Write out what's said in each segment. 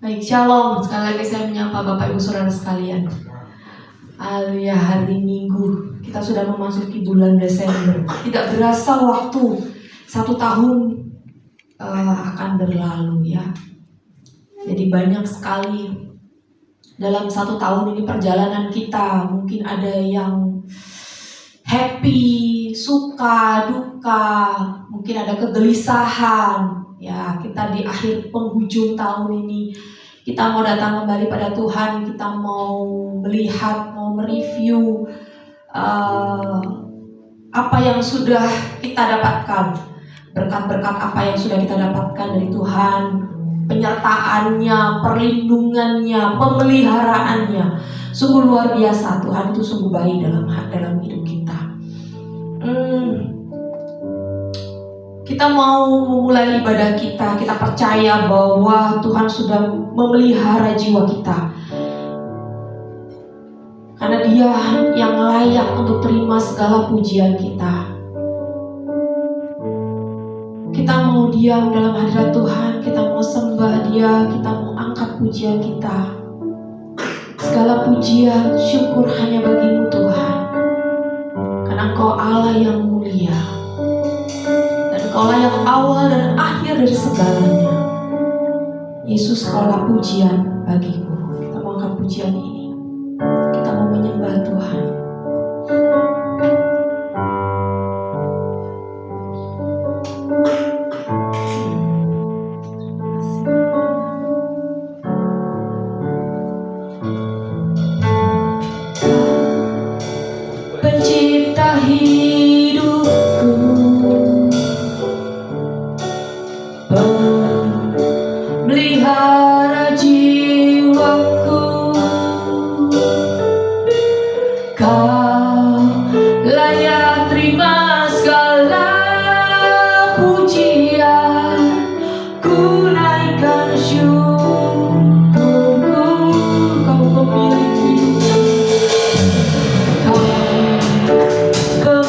Baik, shalom. Sekali lagi saya menyapa Bapak Ibu Saudara sekalian. Haleluya, hari Minggu. Kita sudah memasuki bulan Desember. Tidak berasa waktu 1 tahun akan berlalu ya. Jadi banyak sekali dalam 1 tahun ini perjalanan kita. Mungkin ada yang happy, suka, duka, mungkin ada kegelisahan. Ya, kita di akhir penghujung tahun ini, kita mau datang kembali pada Tuhan, kita mau melihat, mau mereview apa yang sudah kita dapatkan, berkat-berkat apa yang sudah kita dapatkan dari Tuhan, penyertaannya, perlindungannya, pemeliharaannya. Sungguh luar biasa, Tuhan itu sungguh baik dalam hidup kita. Kita mau memulai ibadah kita, kita percaya bahwa Tuhan sudah memelihara jiwa kita. Karena Dia yang layak untuk terima segala pujian kita. Kita mau diam dalam hadirat Tuhan, kita mau sembah Dia, kita mau angkat pujian kita. Segala pujian, syukur hanya bagi-Mu Tuhan. Karena Engkau Allah yang mulia. Engkaulah yang awal dan akhir dari segalanya. Yesus, Engkaulah pujian bagiku. Kita mau angkat pujian ini. Kita mau menyembah Tuhan. Pencipta hidupku, pelihara jiwaku, Kau layak terima segala pujian. Ku naikkan syukurku, Kau pemilik hidup, Kau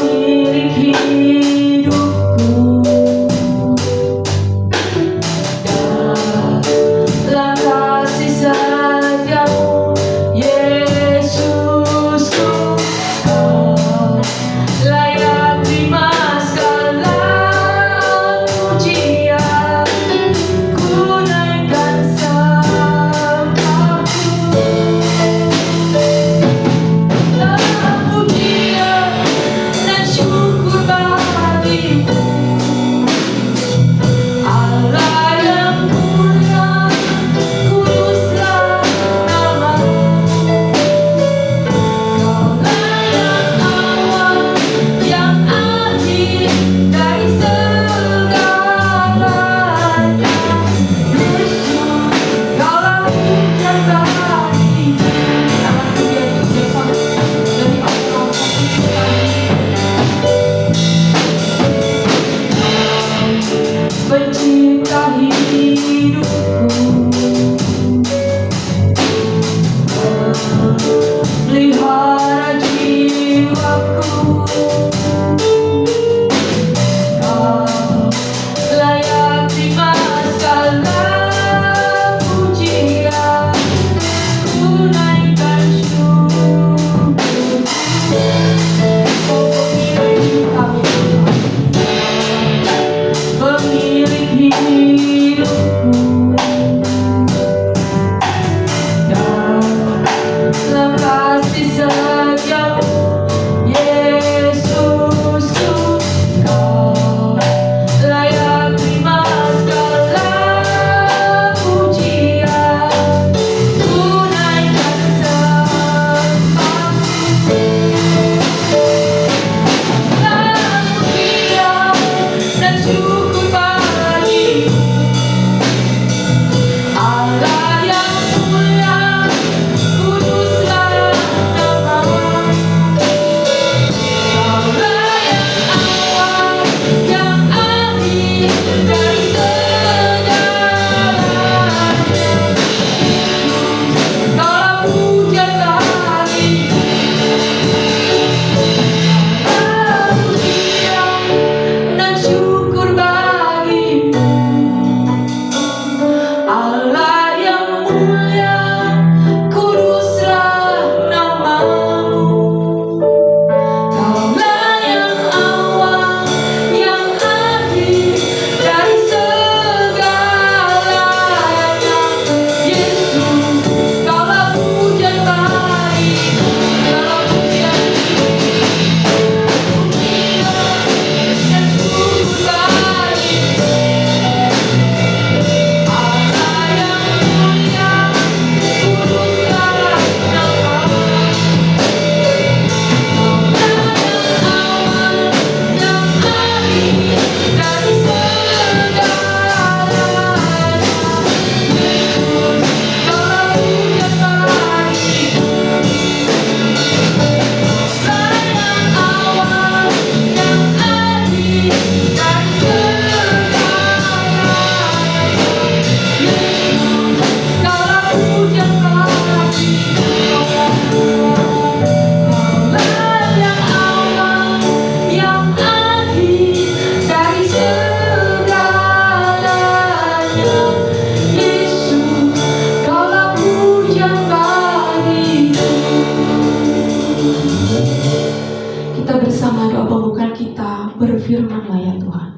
Berfirmanlah ya Tuhan.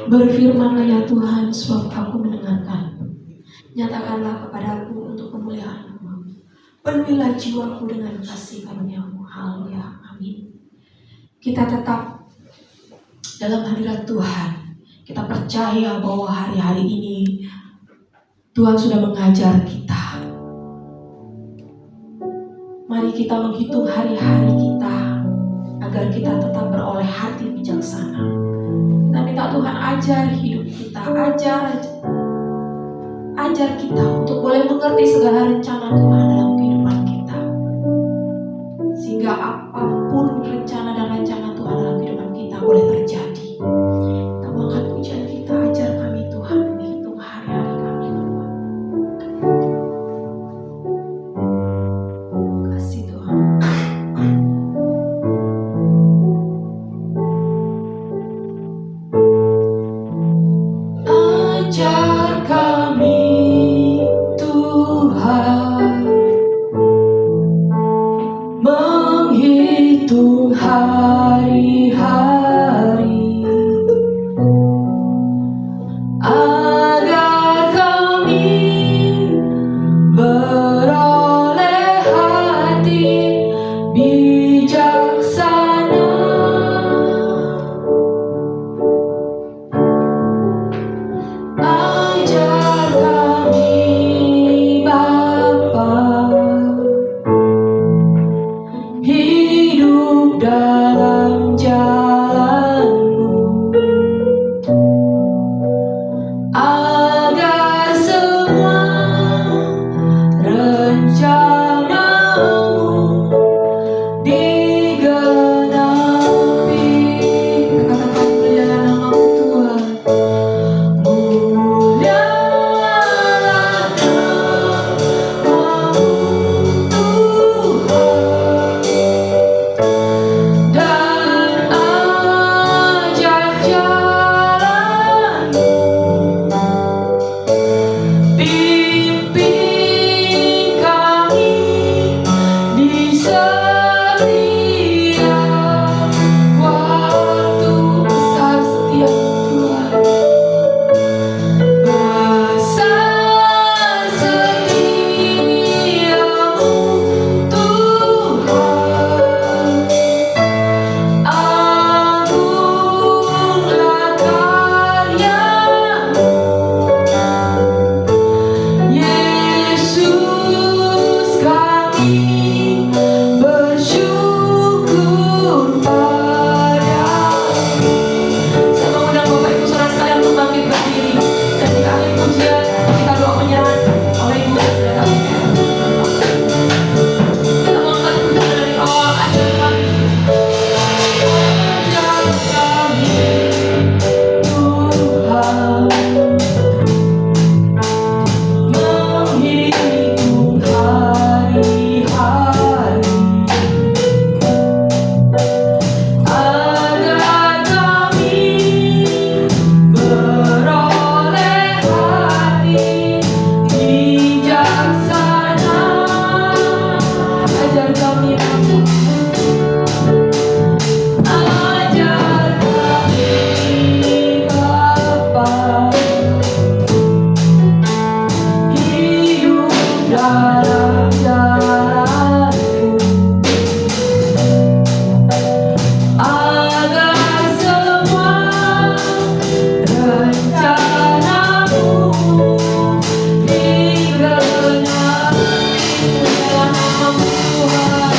Berfirmanlah ya Tuhan, sebab aku mendengarkan. Nyatakanlah kepadaku untuk kemuliaan-Mu. Penuhilah jiwaku dengan kasih karunia-Mu. Haleluya. Amin. Kita tetap dalam hadirat Tuhan. Kita percaya bahwa hari-hari ini Tuhan sudah mengajar kita. Mari kita menghitung hari-hari kita agar kita tetap beroleh hati bijaksana. Kita minta Tuhan ajar hidup kita, ajar kita untuk boleh mengerti segala rencana Tuhan dalam kehidupan kita. Sehingga apapun rencana dan rencana Tuhan dalam kehidupan kita boleh terjadi. Kita angkat pujian kita, ajar kami Tuhan menghitung hari-hari kami Bapa. Kasih Tuhan. Ajar kami Tuhan menghitung hari-hari agar kami beroleh hati bijaksana. Ajar kami Bapa hidup dalam jalan-Mu, agar semua rencana-Mu digenapi. Katakan mulialah nama-Mu Tuhan. Mulialah nama-Mu Tuhan, dan ajar jalan-Mu. Pimpin kami di setiap waktu. Besar setiap Tuhan, besar setiamu Tuhan, agunglah karya-Mu. Yesus, kami bersyukur padamu. Saya mengundang Bapak Ibu Saudara sekalian untuk bangkit berdiri, dan di akhir pujian kita doa penyerahan oleh Ibu Saudara. Kita mengangkat pujian dari awal. Ajar kami Tuhan menghitung hari-hari agar kami beroleh hati bijaksana. Ajar kami ajar kami Bapa hidup dalam jalan-Mu, agar semua rencana-Mu digenapi. Nama-Mu Tuhan.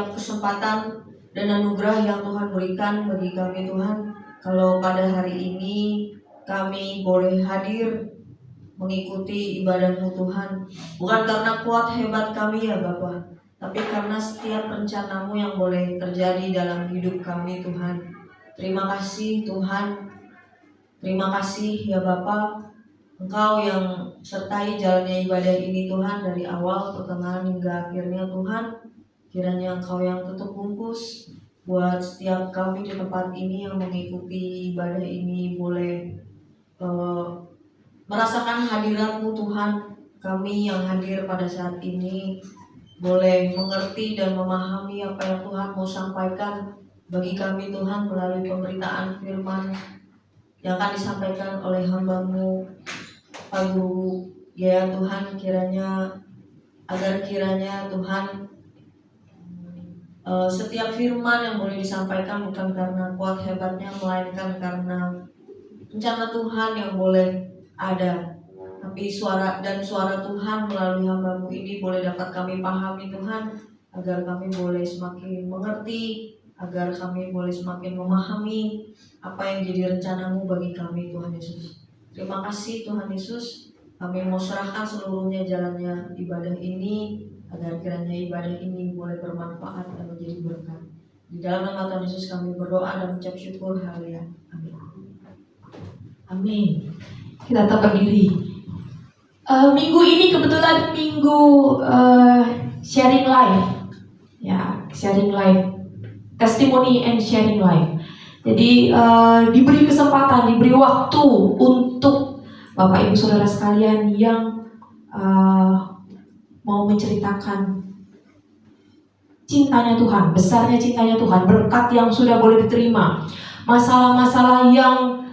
setiap kesempatan dan anugerah yang Tuhan berikan bagi kami Tuhan. Kalau pada hari ini kami boleh hadir mengikuti ibadah-Mu Tuhan, bukan karena kuat hebat kami ya Bapa, tapi karena setiap rencana-Mu yang boleh terjadi dalam hidup kami Tuhan. Terima kasih Tuhan, terima kasih ya Bapa, Engkau yang sertai jalannya ibadah ini Tuhan, dari awal, pertengahan hingga akhirnya Tuhan. Kiranya Engkau yang tutup bungkus buat setiap kami di tempat ini yang mengikuti ibadah ini boleh merasakan hadirat-Mu Tuhan. Kami yang hadir pada saat ini boleh mengerti dan memahami apa yang Tuhan mau sampaikan bagi kami Tuhan melalui pemberitaan firman yang akan disampaikan oleh hamba-Mu Pak Guru. Ya Tuhan, kiranya Tuhan setiap firman yang boleh disampaikan bukan karena kuat hebatnya, melainkan karena rencana Tuhan yang boleh ada. Tapi suara Tuhan melalui hamba-Mu ini boleh dapat kami pahami Tuhan, agar kami boleh semakin mengerti, agar kami boleh semakin memahami apa yang jadi rencana-Mu bagi kami Tuhan Yesus. Terima kasih Tuhan Yesus. Kami mau serahkan seluruhnya jalannya ibadah ini, agar kiranya ibadah ini boleh bermanfaat dan menjadi berkat. Di dalam nama Tuhan Yesus kami berdoa dan mengucap syukur. Haleluya. Amin. Amin. Kita tetap berdiri. Minggu ini kebetulan minggu sharing live, ya, sharing live, testimony and sharing live. Jadi diberi kesempatan, diberi waktu untuk Bapak Ibu Saudara sekalian yang mau menceritakan cintanya Tuhan, besarnya cintanya Tuhan, berkat yang sudah boleh diterima, masalah-masalah yang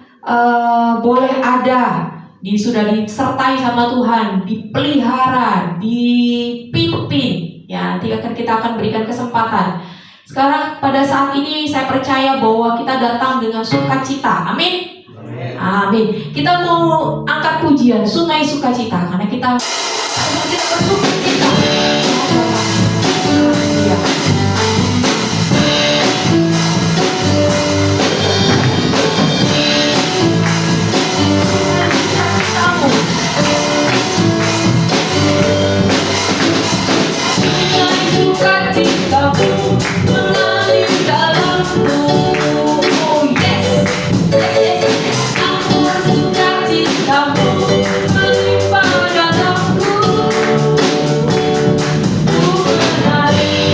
boleh ada, sudah disertai sama Tuhan, dipelihara, dipimpin. Ya, nanti kita akan berikan kesempatan. Sekarang pada saat ini saya percaya bahwa kita datang dengan sukacita. Amin. Amin. Kita mau angkat pujian Sungai Sukacita karena kita bersukacita. Ya. Melimpah dalamku, ku menari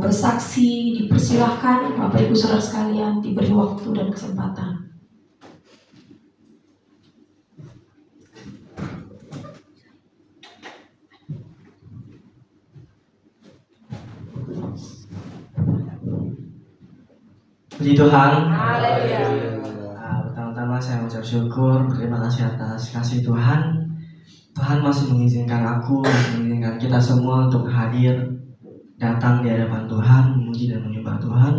bersaksi, dipersilahkan Bapak Ibu Saudara sekalian, diberi waktu dan kesempatan. Puji Tuhan. Haleluya. Pertama-tama saya mengucap syukur, berterima kasih atas kasih Tuhan. Tuhan masih mengizinkan aku, mengizinkan kita semua untuk hadir, datang di hadapan Tuhan, memuji dan menyembah Tuhan.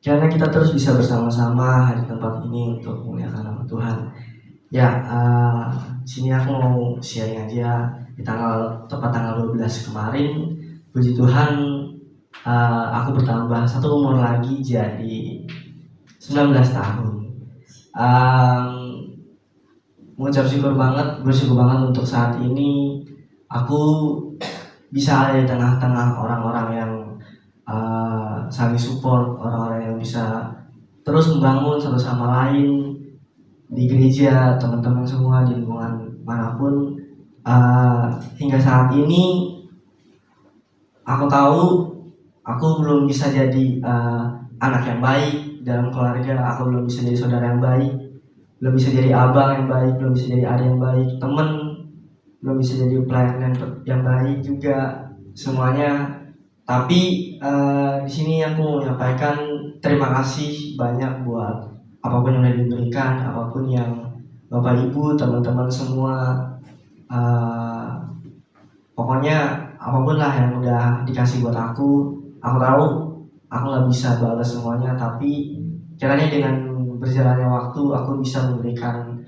Karena kita terus bisa bersama-sama di tempat ini untuk memuliakan nama Tuhan. Ya, sini aku mau sharing aja di tepat tanggal 12 kemarin. Puji Tuhan, aku bertambah 1 umur lagi jadi 19 tahun. Mengucap syukur banget, bersyukur banget untuk saat ini aku bisa ada di tengah-tengah orang-orang yang saling support, orang-orang yang bisa terus membangun satu sama lain di gereja, teman-teman semua di lingkungan manapun. Hingga saat ini aku tahu aku belum bisa jadi anak yang baik dalam keluarga, aku belum bisa jadi saudara yang baik, belum bisa jadi abang yang baik, belum bisa jadi adik yang baik, teman, belum bisa jadi pelayan yang baik juga semuanya. Tapi di sini aku mau menyampaikan terima kasih banyak buat apapun yang sudah diberikan, apapun yang Bapak Ibu, teman-teman semua, pokoknya apapun lah yang udah dikasih buat aku tahu aku nggak bisa balas semuanya, tapi kiranya dengan berjalannya waktu aku bisa memberikan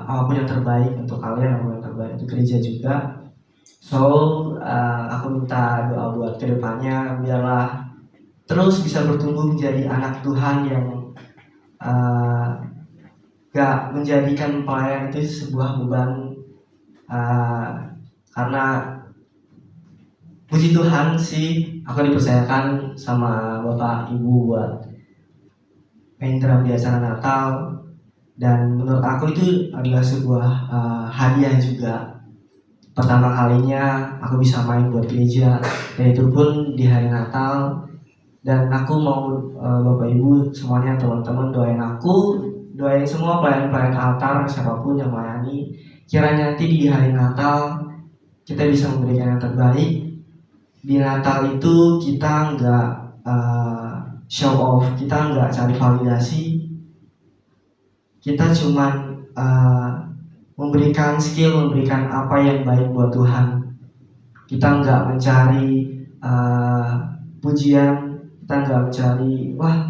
apapun yang terbaik untuk kalian, apapun yang terbaik untuk gereja juga. So aku minta doa buat kedepannya, biarlah terus bisa bertumbuh menjadi anak Tuhan yang gak menjadikan pelayan itu sebuah beban, karena puji Tuhan sih aku dipercayakan sama Bapak Ibu buat main drum di acara Natal, dan menurut aku itu adalah sebuah hadiah juga. Pertama kalinya aku bisa main buat gereja, dan itu pun di hari Natal. Dan aku mau Bapak Ibu semuanya, teman-teman, doain aku, doain semua pelayan-pelayan altar, siapapun yang melayani, kiranya nanti di hari Natal kita bisa memberikan yang terbaik. Di Natal itu kita nggak show off, kita nggak cari validasi, kita cuman memberikan skill, memberikan apa yang baik buat Tuhan. Kita nggak mencari pujian, kita nggak mencari wah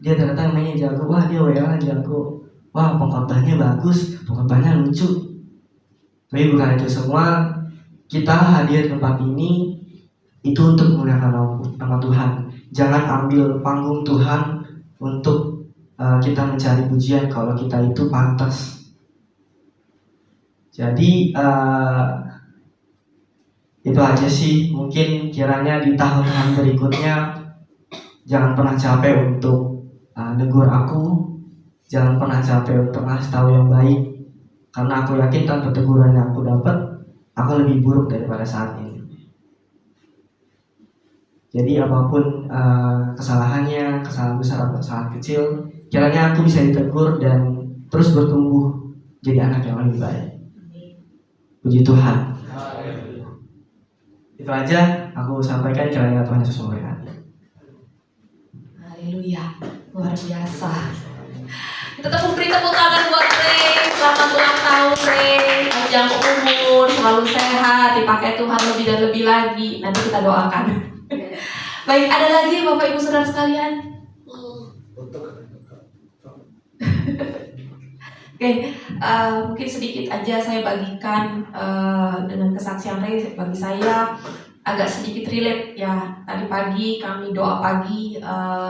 dia ternyata mainnya jago, wah dia WA jago, wah pengkhotbahnya bagus, pengkhotbahnya lucu. Tapi bukan itu semua. Kita hadir di tempat ini itu untuk memuliakan nama Tuhan. Jangan ambil panggung Tuhan untuk kita mencari pujian kalau kita itu pantas. Jadi itu aja sih. Mungkin kiranya di tahun-tahun berikutnya jangan pernah capek untuk negur aku, jangan pernah capek untuk ngasih tahu yang baik, karena aku yakin tanpa teguran yang aku dapat, aku lebih buruk daripada saat ini. Jadi apapun kesalahannya, kesalahan besar atau kesalahan kecil, kiranya aku bisa ditegur dan terus bertumbuh jadi anak yang lebih baik. Puji Tuhan. Itu aja aku sampaikan, kiranya Tuhan Yesus memberkati. Haleluya, luar biasa. Kita beri tepuk tangan buat Ray. Selamat ulang tahun Ray, panjang umur, selalu sehat, dipakai Tuhan lebih dan lebih lagi. Nanti kita doakan. Baik, ada lagi Bapak Ibu Saudara sekalian? Oke, mungkin sedikit aja saya bagikan dengan kesaksian Ray. Bagi saya agak sedikit relate ya. Tadi pagi kami doa pagi,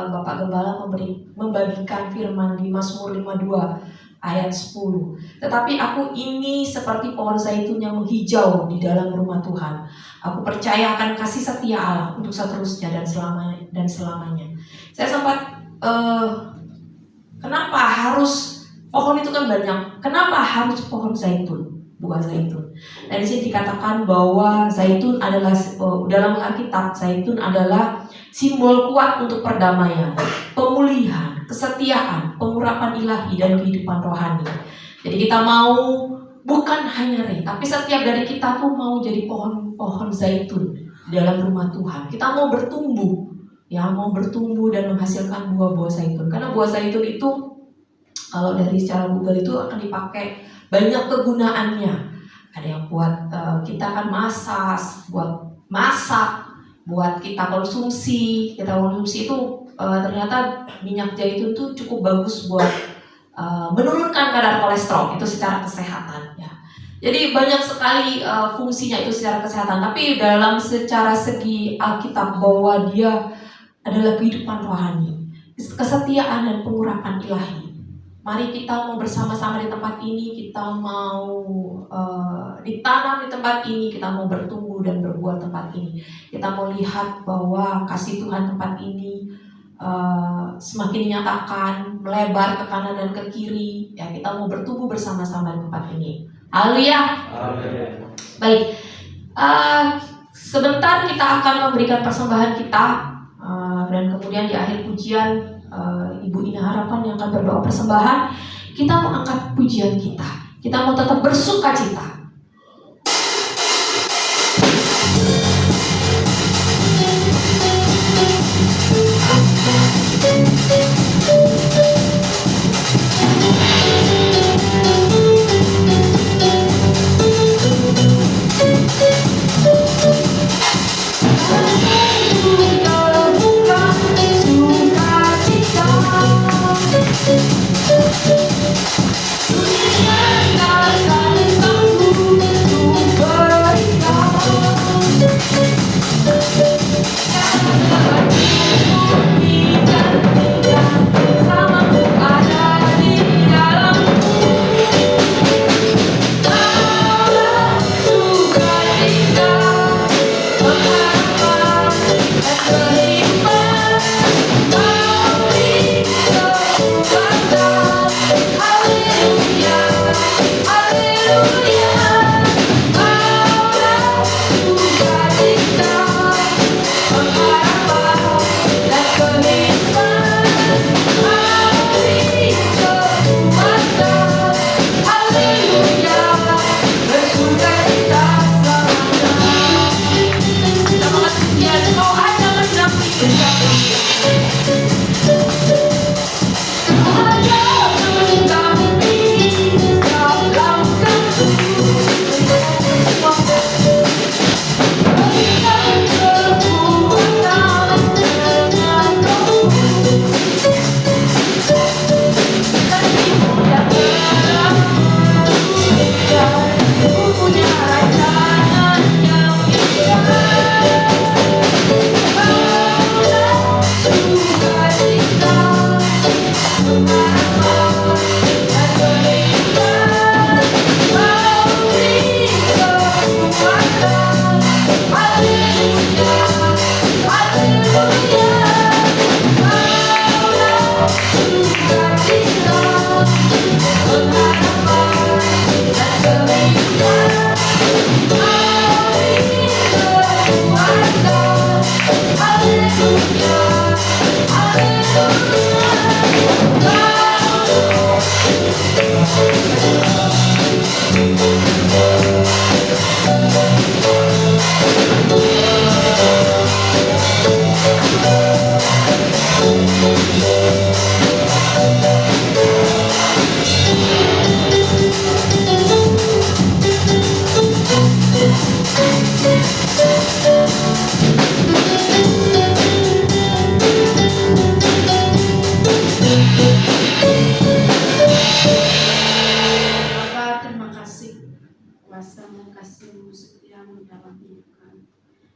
Bapak Gembala membagikan firman di Mazmur 52 ayat 10. Tetapi aku ini seperti pohon zaitun yang menghijau di dalam rumah Tuhan. Aku percaya akan kasih setia Allah untuk seterusnya dan selamanya. Saya sempat kenapa harus pohon itu kan banyak? Kenapa harus pohon zaitun? buah zaitun. Dan di sini dikatakan bahwa zaitun adalah dalam Alkitab, zaitun adalah simbol kuat untuk perdamaian, pemulihan, kesetiaan, pengurapan ilahi dan kehidupan rohani. Jadi kita mau bukan hanya tapi setiap dari kita tuh mau jadi pohon zaitun dalam rumah Tuhan. Kita mau bertumbuh, ya, mau bertumbuh dan menghasilkan buah-buah zaitun. Karena buah zaitun itu kalau dari secara Google itu akan dipakai banyak kegunaannya. Ada yang buat kita kan masak, buat kita konsumsi. Kita konsumsi itu ternyata minyak zaitun itu cukup bagus buat menurunkan kadar kolesterol itu secara kesehatan, ya. Jadi banyak sekali fungsinya itu secara kesehatan. Tapi dalam secara segi Alkitab bahwa dia adalah kehidupan rohani, kesetiaan dan pengurapan ilahi. Mari kita mau bersama-sama di tempat ini, kita mau ditanam di tempat ini, kita mau bertumbuh dan berbuah tempat ini. Kita mau lihat bahwa kasih Tuhan tempat ini semakin dinyatakan, melebar ke kanan dan ke kiri. Ya, kita mau bertumbuh bersama-sama di tempat ini. Haleluya. Baik, sebentar kita akan memberikan persembahan kita, dan kemudian di akhir pujian Ibu Ina Harapan yang akan berdoa persembahan. Kita mau angkat pujian kita mau tetap bersuka cita.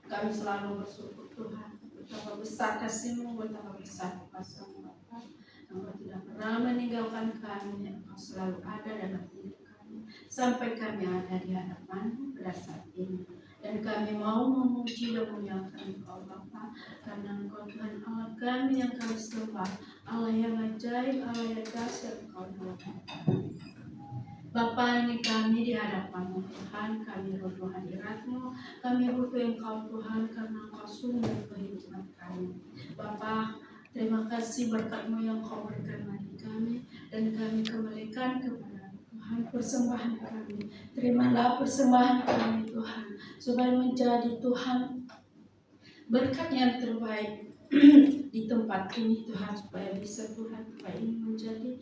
Kami selalu bersyukur Tuhan, betapa besar kasih-Mu, betapa besar kuasa-Mu Bapa. Engkau tidak pernah meninggalkan kami, Engkau selalu ada dalam hidup kami, sampai kami ada di hadapan-Mu pada saat ini. Dan kami mau memuji dan memuliakan Engkau Bapa, karena Engkau Tuhan Allah kami yang kami sembah, Allah yang ajaib, Allah yang dahsyat Engkau dalam hidup kami. Bapa, ini kami di hadapan-Mu Tuhan, kami butuh hadirat-Mu, kami butuh Engkau Tuhan, karena Engkau sumber kehidupan kami. Bapa, terima kasih berkat-Mu yang Kau berikan bagi kami, dan kami kembalikan kepada Tuhan persembahan kami. Terimalah persembahan kami Tuhan, supaya menjadi Tuhan berkat yang terbaik di tempat ini Tuhan, supaya bisa Tuhan tempat ini menjadi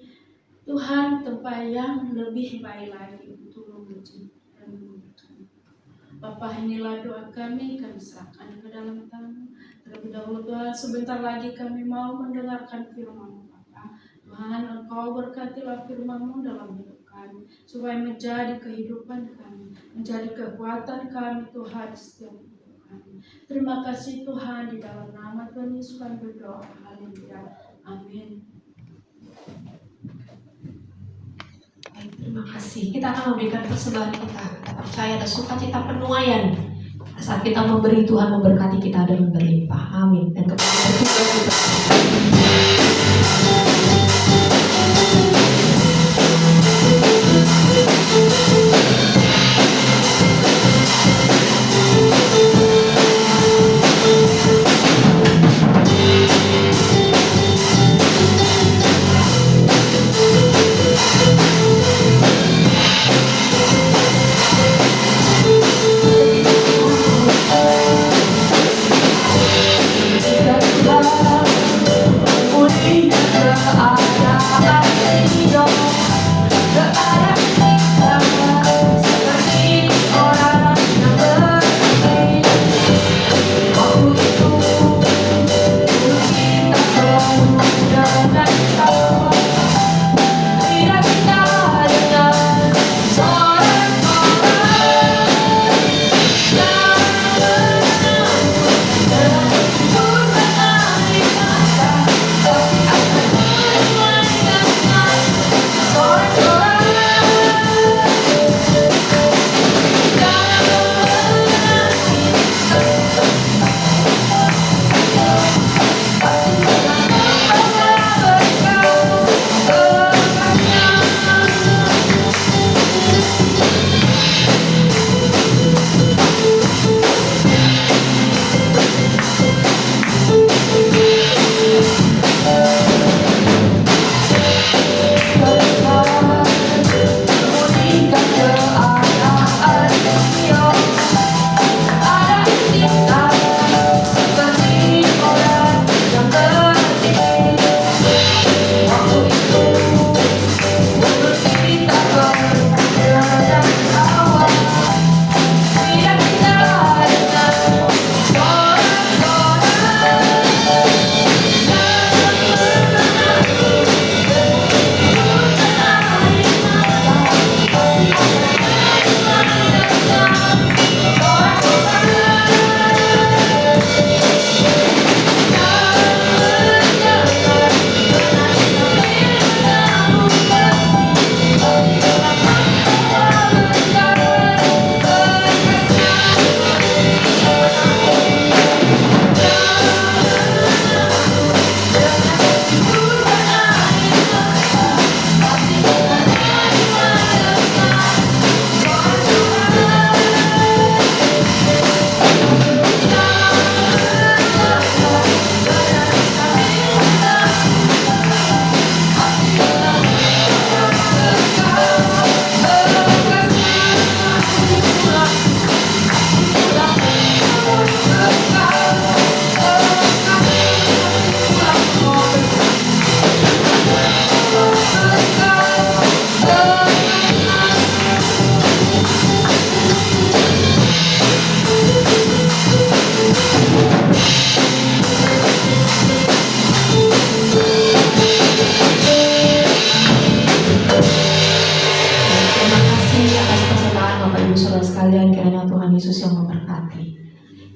Tuhan tempat yang lebih baik lagi untuk memuji dan memuliakan. Bapa, inilah doa kami serahkan ke dalam tangan. Terlebih dahulu Tuhan, sebentar lagi kami mau mendengarkan firman-Mu Bapa. Tuhan, Engkau berkatilah firman-Mu dalam hidup kami, supaya menjadi kehidupan kami, menjadi kekuatan kami Tuhan di setiap hidup kami. Terima kasih Tuhan, di dalam nama Tuhan Yesus kami berdoa. Haleluya. Amin. Baik, terima kasih. Kita akan memberikan persembahan kita. Kita percaya ada sukacita penuaian. Saat kita memberi, Tuhan memberkati kita dan berlimpah. Amin. Dan kepada bertugas kita.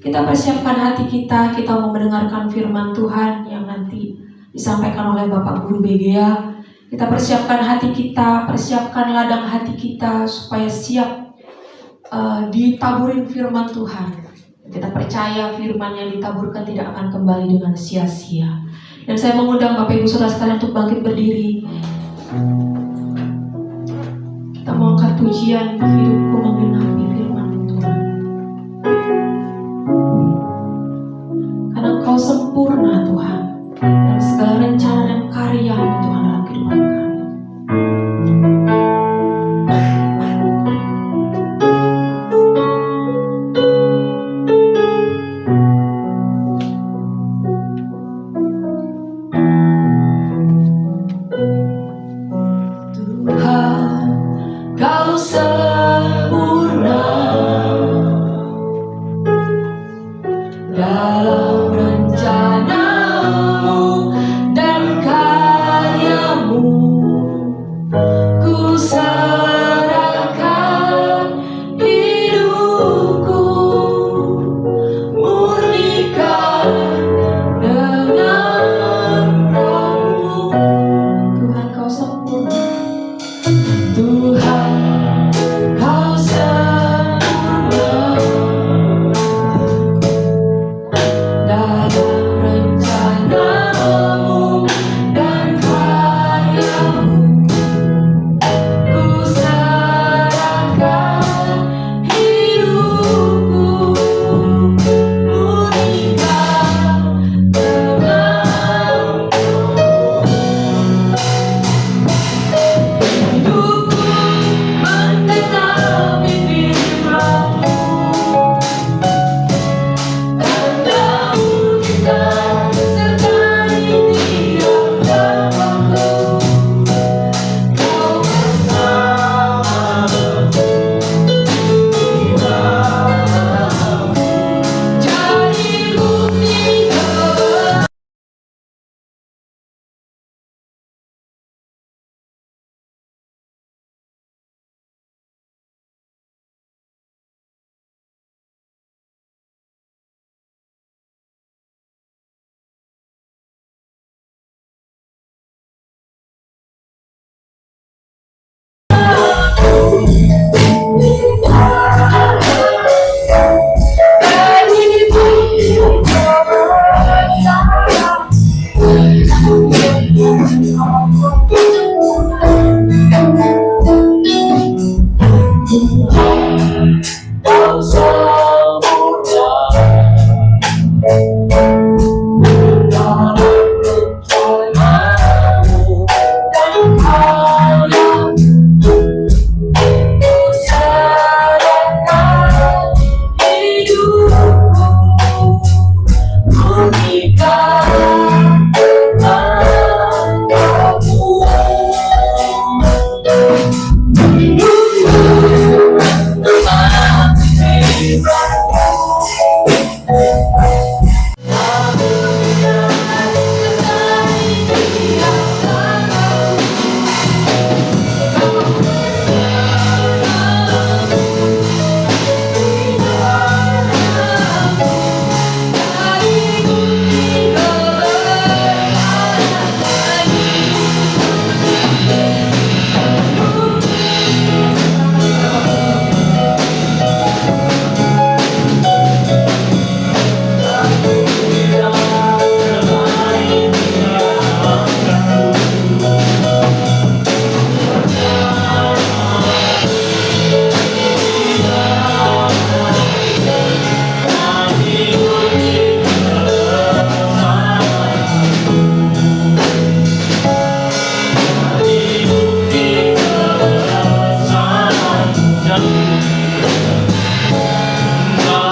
Kita persiapkan hati kita mau mendengarkan firman Tuhan yang nanti disampaikan oleh Bapak Guru BGA. Kita persiapkan hati kita, persiapkan ladang hati kita supaya siap ditaburin firman Tuhan. Kita percaya firman yang ditaburkan tidak akan kembali dengan sia-sia. Dan saya mengundang Bapak Ibu Saudara sekalian untuk bangkit berdiri. Kita mau pujian hidupku menggenapi firman-Mu Tuhan. Karena Engkau sempurna Tuhan dalam segala rencana dan karya-Mu Tuhan dalam kehidupan kami. Tuhan, Kau sempurna dalam rencana-Mu dan karya-Mu. Ku serahkan hidupku, murnikan dengan Roh-Mu. Tuhan, Kau sempurna. Tuhan, Kau sempurna dalam rencana-Mu dan karya-Mu. Ku serahkan hidupku, murnikan dengan hidupku menggenapi firman-Mu. Tanda-Mu kita sertai tiap langkahku. Kau bersamaku,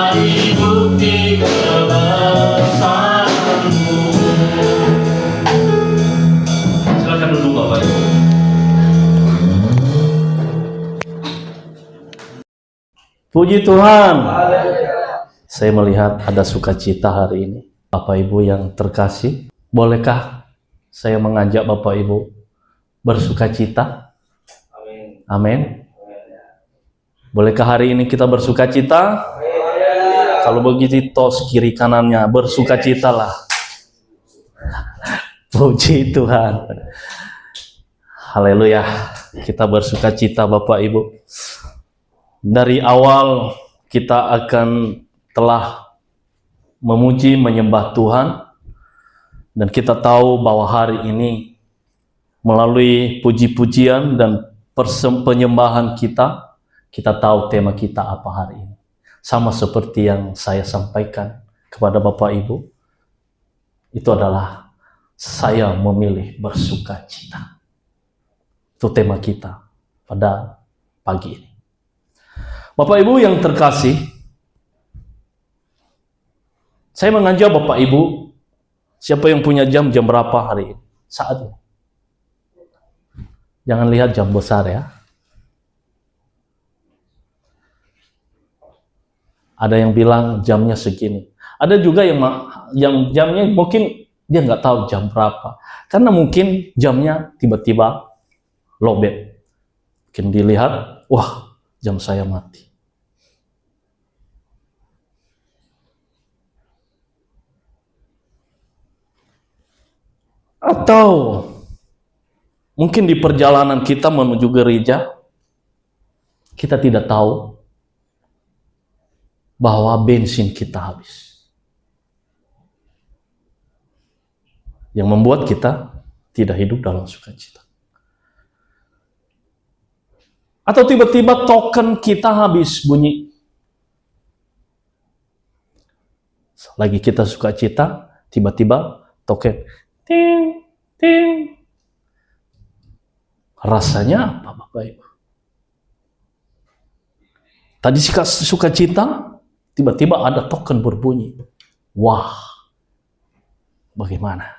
jadi bukti kebenaran. Silakan duduk Bapak Ibu. Puji Tuhan. Saya melihat ada sukacita hari ini. Bapak Ibu yang terkasih, bolehkah saya mengajak Bapak Ibu bersukacita? Amin. Bolehkah hari ini kita bersukacita? Kalau begitu tos kiri kanannya bersukacitalah. Puji Tuhan. Haleluya. Kita bersukacita Bapak Ibu. Dari awal kita akan telah memuji menyembah Tuhan, dan kita tahu bahwa hari ini melalui puji-pujian dan penyembahan kita, kita tahu tema kita apa hari ini. Sama seperti yang saya sampaikan kepada Bapak Ibu, itu adalah saya memilih bersuka cita. Itu tema kita pada pagi ini. Bapak Ibu yang terkasih, saya mengajak Bapak Ibu, siapa yang punya jam berapa hari ini? Saat ini. Jangan lihat jam besar ya. Ada yang bilang jamnya segini. Ada juga yang jamnya mungkin dia nggak tahu jam berapa. Karena mungkin jamnya tiba-tiba lowbat. Mungkin dilihat, wah jam saya mati. Atau mungkin di perjalanan kita menuju gereja, kita tidak tahu bahwa bensin kita habis. Yang membuat kita tidak hidup dalam sukacita. Atau tiba-tiba token kita habis bunyi. Lagi kita sukacita, tiba-tiba token ting, ting. Rasanya apa Bapak Ibu? Tadi sukacita, tiba-tiba ada token berbunyi. Wah, bagaimana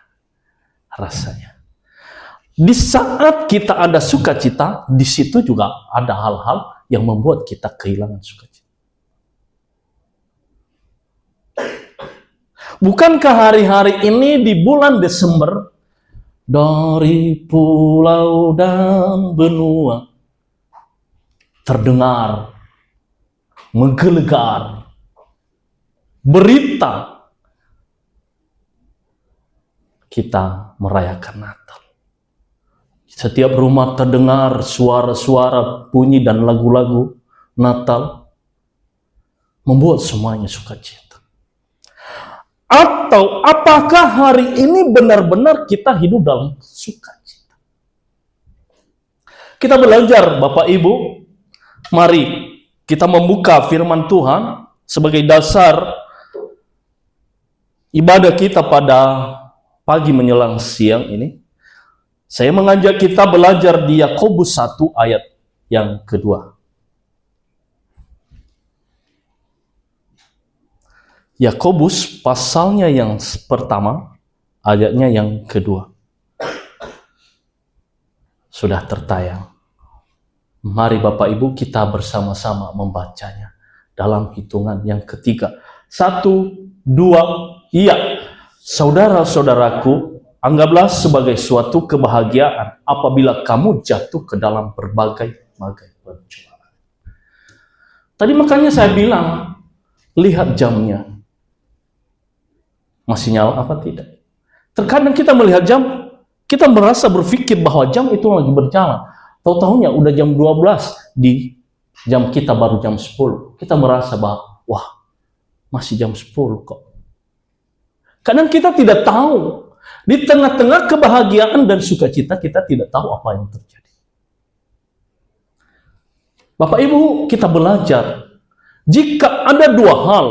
rasanya? Di saat kita ada sukacita, di situ juga ada hal-hal yang membuat kita kehilangan sukacita. Bukankah hari-hari ini di bulan Desember, dari pulau dan benua terdengar menggelegar berita kita merayakan Natal. Setiap rumah terdengar suara-suara bunyi dan lagu-lagu Natal, membuat semuanya sukacita. Atau apakah hari ini benar-benar kita hidup dalam sukacita? Kita belajar Bapak Ibu, mari kita membuka firman Tuhan sebagai dasar ibadah kita pada pagi menjelang siang ini. Saya mengajak kita belajar di Yakobus 1 ayat yang kedua. Yakobus pasalnya yang pertama, ayatnya yang kedua. Sudah tertayang. Mari Bapak Ibu kita bersama-sama membacanya dalam hitungan yang ketiga. 1, 2, iya. Saudara-saudaraku, anggaplah sebagai suatu kebahagiaan apabila kamu jatuh ke dalam berbagai-bagai pencobaan. Tadi makanya saya bilang, lihat jamnya. Masih nyala apa tidak? Terkadang kita melihat jam, kita merasa berpikir bahwa jam itu lagi berjalan. Tahu-tahunya udah jam 12, di jam kita baru jam 10. Kita merasa bahwa, wah, masih jam 10 kok. Kadang kita tidak tahu, di tengah-tengah kebahagiaan dan sukacita, kita tidak tahu apa yang terjadi. Bapak Ibu, kita belajar, jika ada dua hal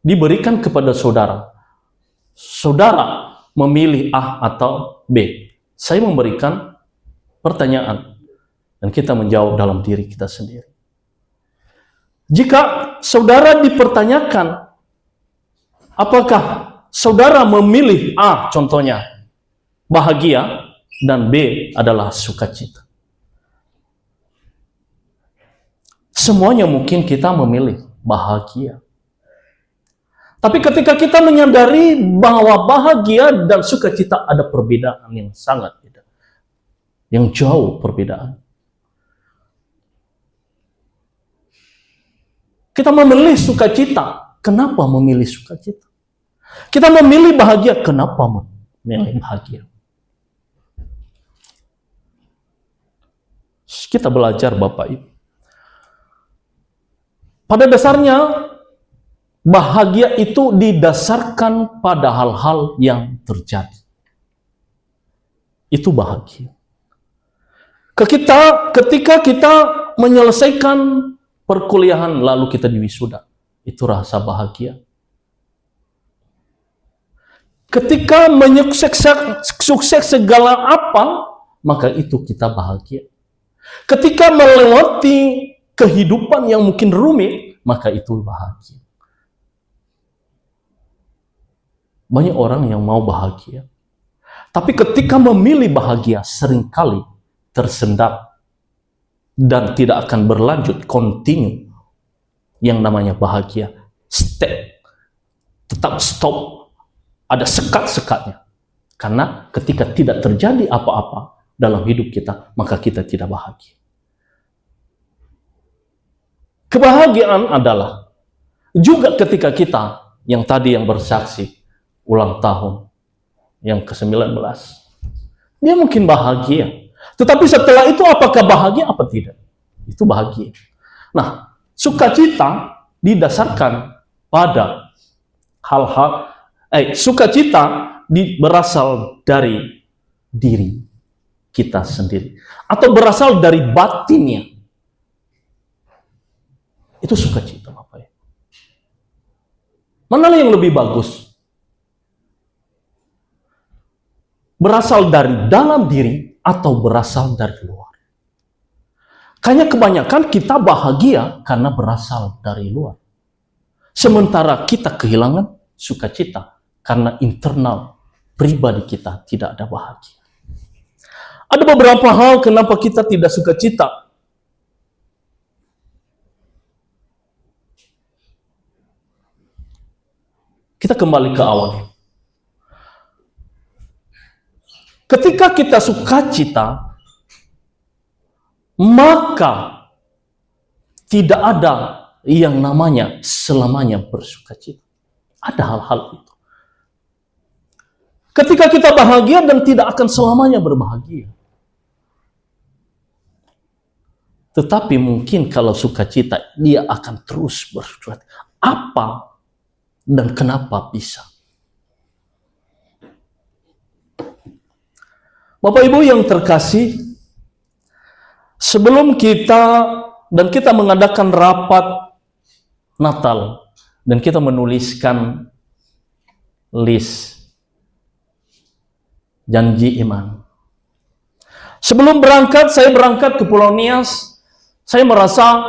diberikan kepada saudara, saudara memilih A atau B. Saya memberikan pertanyaan dan kita menjawab dalam diri kita sendiri. Jika saudara dipertanyakan, apakah saudara memilih A contohnya bahagia dan B adalah sukacita? Semuanya mungkin kita memilih bahagia. Tapi ketika kita menyadari bahwa bahagia dan sukacita ada perbedaan yang sangat beda. Yang jauh perbedaan. Kita memilih sukacita. Kenapa memilih sukacita? Kita memilih bahagia. Kenapa memilih bahagia? Kita belajar Bapak Ibu. Pada dasarnya, bahagia itu didasarkan pada hal-hal yang terjadi. Itu bahagia. Ketika kita menyelesaikan perkuliahan lalu kita diwisuda. Itu rasa bahagia. Ketika sukses segala apa, maka itu kita bahagia. Ketika melewati kehidupan yang mungkin rumit, maka itu bahagia. Banyak orang yang mau bahagia, tapi ketika memilih bahagia seringkali tersendat dan tidak akan berlanjut, continue. Yang namanya bahagia, tetap stop, ada sekat-sekatnya. Karena ketika tidak terjadi apa-apa dalam hidup kita, maka kita tidak bahagia. Kebahagiaan adalah juga ketika kita, yang tadi yang bersaksi, ulang tahun yang ke-19. Dia mungkin bahagia. Tetapi setelah itu apakah bahagia apa tidak? Itu bahagia. Nah, sukacita didasarkan pada hal-hal, sukacita berasal dari diri kita sendiri. Atau berasal dari batinnya. Itu sukacita, Bapak ya. Mana yang lebih bagus? Berasal dari dalam diri atau berasal dari luar? Kayaknya kebanyakan kita bahagia karena berasal dari luar. Sementara kita kehilangan sukacita karena internal pribadi kita tidak ada bahagia. Ada beberapa hal kenapa kita tidak sukacita. Kita kembali ke awal. Ketika kita sukacita, maka tidak ada yang namanya selamanya bersukacita. Ada hal-hal itu. Ketika kita bahagia dan tidak akan selamanya berbahagia. Tetapi mungkin kalau sukacita, dia akan terus bersukacita. Apa dan kenapa bisa? Bapak Ibu yang terkasih, sebelum kita mengadakan rapat Natal dan kita menuliskan list janji iman. Sebelum berangkat, saya berangkat ke Pulau Nias. Saya merasa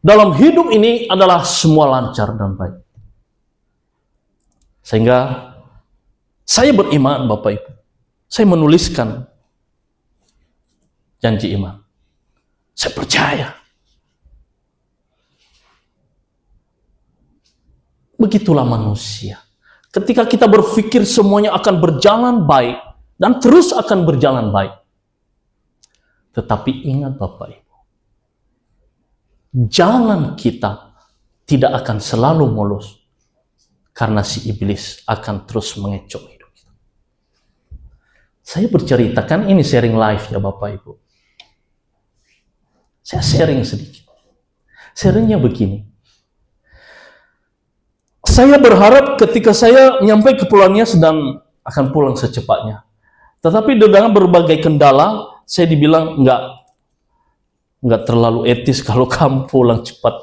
dalam hidup ini adalah semua lancar dan baik. Sehingga saya beriman, Bapak Ibu. Saya menuliskan janji iman. Saya percaya. Begitulah manusia. Ketika kita berpikir semuanya akan berjalan baik dan terus akan berjalan baik. Tetapi ingat Bapak Ibu, jalan kita tidak akan selalu mulus karena si iblis akan terus mengecoh hidup kita. Saya berceritakan ini sharing live ya Bapak Ibu. Saya sharing sedikit. Sharingnya begini. Saya berharap ketika saya nyampe ke Pulau Nias dan akan pulang secepatnya. Tetapi dengan berbagai kendala, saya dibilang enggak terlalu etis kalau kamu pulang cepat.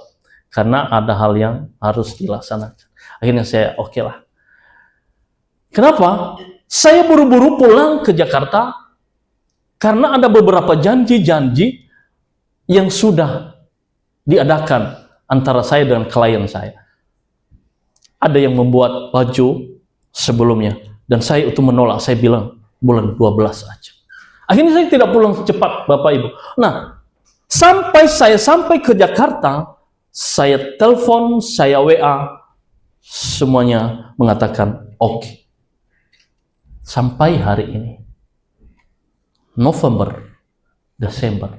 Karena ada hal yang harus dilaksanakan. Akhirnya saya oke lah. Kenapa? Saya buru-buru pulang ke Jakarta karena ada beberapa janji-janji yang sudah diadakan antara saya dengan klien saya. Ada yang membuat baju sebelumnya dan saya itu menolak. Saya bilang bulan 12 aja. Akhirnya saya tidak pulang cepat Bapak Ibu. Nah, sampai ke Jakarta, saya telepon, saya WA, semuanya mengatakan oke. Sampai hari ini, November, Desember,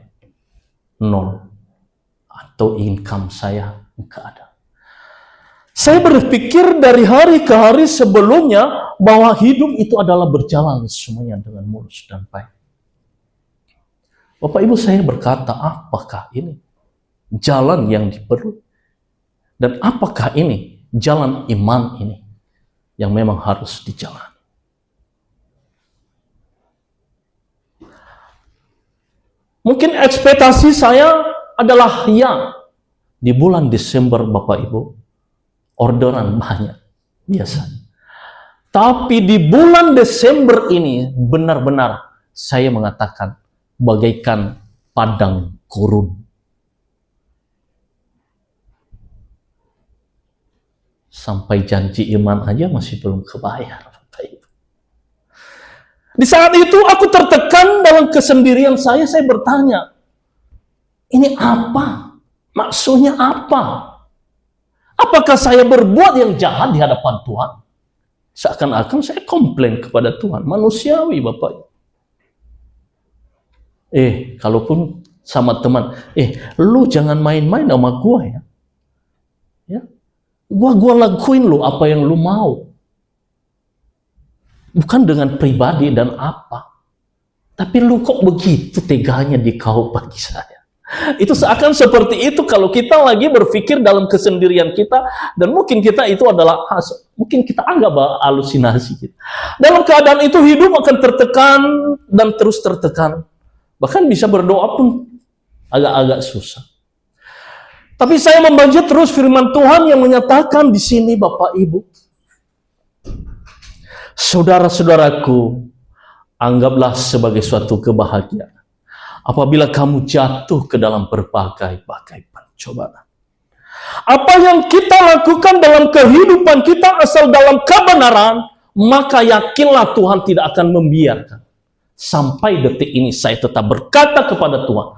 0. Atau income saya enggak ada. Saya berpikir dari hari ke hari sebelumnya bahwa hidup itu adalah berjalan semuanya dengan mulus dan baik. Bapak Ibu, saya berkata, apakah ini jalan yang diperlukan? Dan apakah ini jalan iman ini yang memang harus dijalani? Mungkin ekspektasi saya adalah ya, Di bulan Desember Bapak Ibu, orderan banyak biasanya. Tapi di bulan Desember ini benar-benar saya mengatakan bagaikan padang gurun. Sampai janji iman aja masih belum kebayar, Bapak Ibu. Di saat itu aku tertekan dalam kesendirian saya bertanya, ini apa? Maksudnya apa? Apakah saya berbuat yang jahat di hadapan Tuhan? Seakan-akan saya komplain kepada Tuhan, manusiawi Bapak Ibu. Kalaupun sama teman, lu jangan main-main sama gua ya. Ya. Gua lakuin lu apa yang lu mau. Bukan dengan pribadi dan apa. Tapi lu kok begitu teganya di kau bagi saya. Itu seakan seperti itu kalau kita lagi berpikir dalam kesendirian kita, dan mungkin kita itu adalah, mungkin kita anggap halusinasi kita. Dalam keadaan itu hidup akan tertekan dan terus tertekan. Bahkan bisa berdoa pun agak-agak susah. Tapi saya membaca terus firman Tuhan yang menyatakan di sini Bapak Ibu. Saudara-saudaraku, anggaplah sebagai suatu kebahagiaan apabila kamu jatuh ke dalam berbagai-bagai pencobaan. Apa yang kita lakukan dalam kehidupan kita asal dalam kebenaran, maka yakinlah Tuhan tidak akan membiarkan. Sampai detik ini saya tetap berkata kepada Tuhan,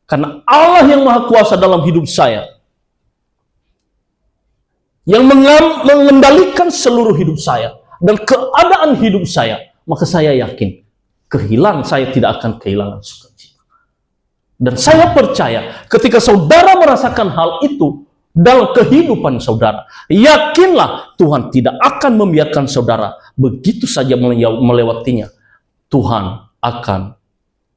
karena Allah yang Maha Kuasa dalam hidup saya, yang mengendalikan seluruh hidup saya dan keadaan hidup saya, maka saya yakin saya tidak akan kehilangan sukacita. Dan saya percaya ketika saudara merasakan hal itu dalam kehidupan saudara, yakinlah Tuhan tidak akan membiarkan saudara begitu saja melewatinya. Tuhan akan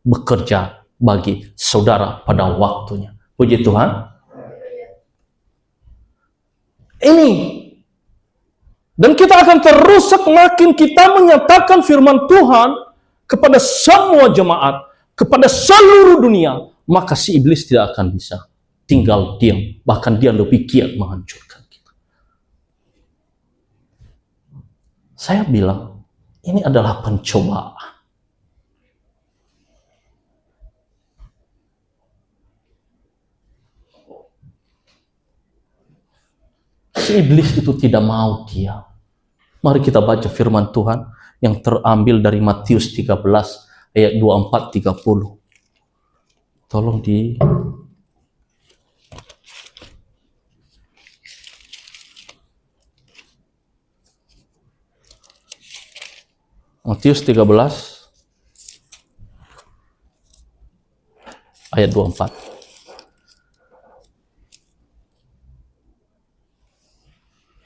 bekerja bagi saudara pada waktunya. Puji Tuhan. Ini. Dan kita akan terus semakin kita menyatakan firman Tuhan kepada semua jemaat, kepada seluruh dunia, maka si iblis tidak akan bisa tinggal diam. Bahkan dia lebih giat menghancurkan kita. Saya bilang, ini adalah pencobaan. Si iblis itu tidak mau diam. Mari kita baca firman Tuhan yang terambil dari Matius 13 ayat 24-30. Tolong di Matius 13 ayat 24.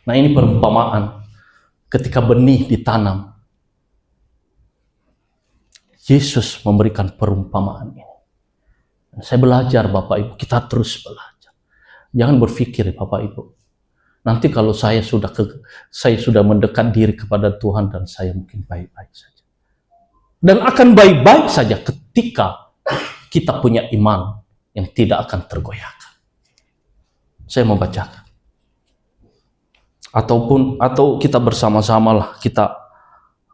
Nah, ini perumpamaan ketika benih ditanam. Yesus memberikan perumpamaan ini. Saya belajar Bapak Ibu, kita terus belajar. Jangan berpikir Bapak Ibu, nanti kalau saya sudah mendekat diri kepada Tuhan dan saya mungkin baik-baik saja. Dan akan baik-baik saja ketika kita punya iman yang tidak akan tergoyahkan. Saya membacakan. Atau kita bersama-samalah kita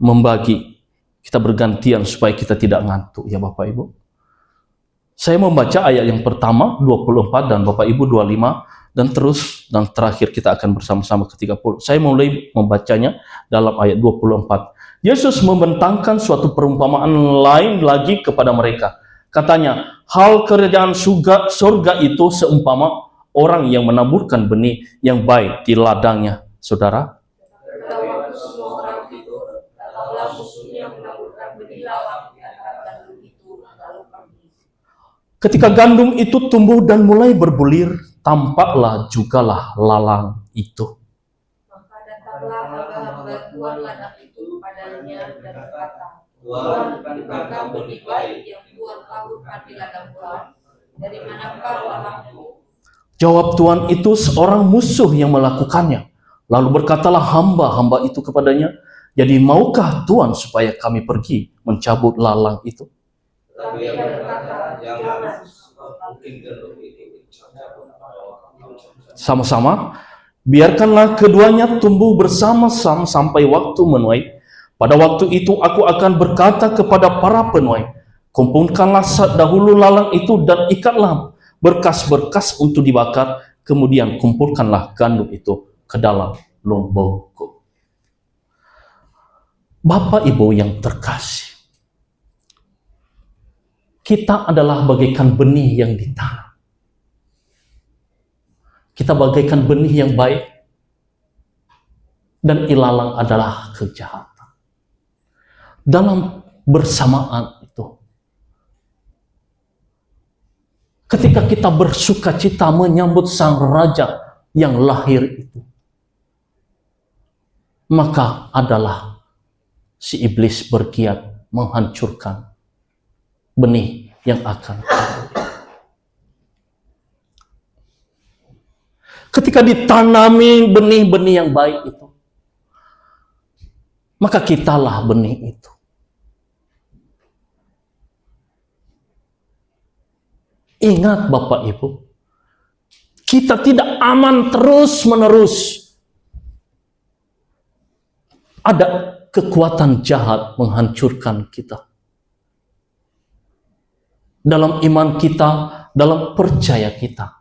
membagi, kita bergantian supaya kita tidak ngantuk ya Bapak Ibu. Saya membaca ayat yang pertama 24 dan Bapak Ibu 25 dan terus dan terakhir kita akan bersama-sama ke 30. Saya mulai membacanya dalam ayat 24. Yesus membentangkan suatu perumpamaan lain lagi kepada mereka. Katanya, hal kerajaan surga itu seumpama orang yang menaburkan benih yang baik di ladangnya. Saudara, ketika gandum itu tumbuh dan mulai berbulir, tampaklah jugalah lalang itu. Maka datanglah hamba-hamba Tuhan ladang itu kepadanya dan berkata, Tuhan, bukankah benih baik yang Tuhan taburkan di ladang Tuhan? Dari manakah lalangmu? Jawab Tuhan itu seorang musuh yang melakukannya. Lalu berkatalah hamba-hamba itu kepadanya, jadi maukah Tuhan supaya kami pergi mencabut lalang itu? Tapi dia berkata, jangan. Sama-sama, biarkanlah keduanya tumbuh bersama-sama sampai waktu menuai. Pada waktu itu aku akan berkata kepada para penuai, kumpulkanlah dahulu lalang itu dan ikatlah berkas-berkas untuk dibakar, kemudian kumpulkanlah gandum itu ke dalam lumbungku. Bapak Ibu yang terkasih, kita adalah bagaikan benih yang ditanam. Kita bagaikan benih yang baik, dan ilalang adalah kejahatan. Dalam bersamaan itu, ketika kita bersuka cita menyambut Sang Raja yang lahir itu, maka adalah si iblis bergiat menghancurkan benih yang akan tumbuh. Ketika ditanami benih-benih yang baik itu, maka kitalah benih itu. Ingat Bapak Ibu, kita tidak aman terus-menerus. Ada kekuatan jahat menghancurkan kita. Dalam iman kita, dalam percaya kita.